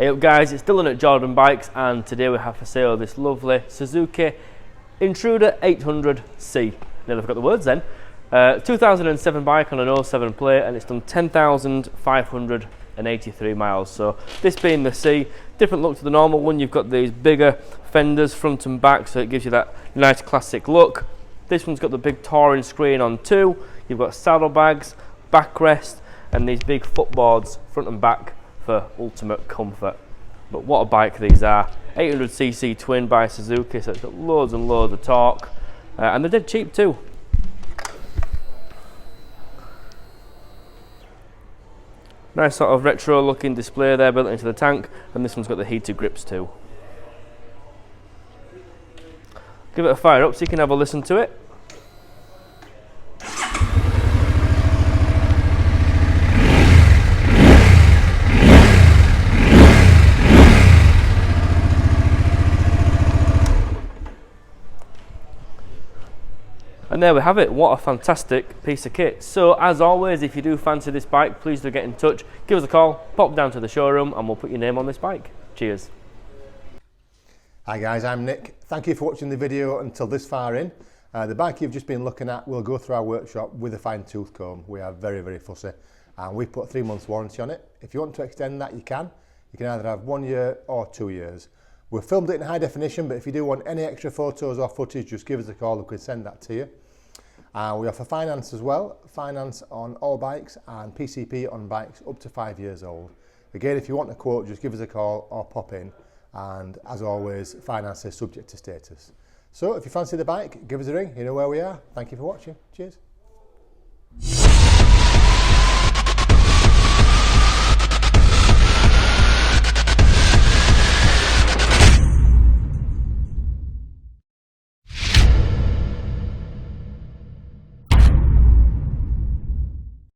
Hey up guys, it's Dylan at Jordan Bikes, and today we have for sale this lovely Suzuki Intruder 800C. Nearly forgot the words then. 2007 bike on an 07 plate, and it's done 10,583 miles. So this being the C, different look to the normal one. You've got these bigger fenders front and back, so it gives you that nice classic look. This one's got the big touring screen on too. You've got saddlebags, backrest, and these big footboards front and back for ultimate comfort. But what a bike these are. 800cc twin by Suzuki, so it's got loads and loads of torque, and they're dead cheap too. Nice sort of retro looking display there built into the tank, and this one's got the heated grips too. Give it a fire up so you can have a listen to it. And there we have it. What a fantastic piece of kit. So as always, if you do fancy this bike, please do get in touch, give us a call, pop down to the showroom, and we'll put your name on this bike. Cheers. Hi guys, I'm Nick. Thank you for watching the video until this far in. The bike you've just been looking at will go through our workshop with a fine tooth comb. We are very, very fussy, and we put 3 months warranty on it. If you want to extend that, you can. You can either have 1 year or 2 years. We've filmed it in high definition, but if you do want any extra photos or footage, just give us a call, we can send that to you. We offer finance as well, finance on all bikes and PCP on bikes up to 5 years old. Again, if you want a quote, just give us a call or pop in, and as always, finance is subject to status. So if you fancy the bike, give us a ring, you know where we are. Thank you for watching, cheers.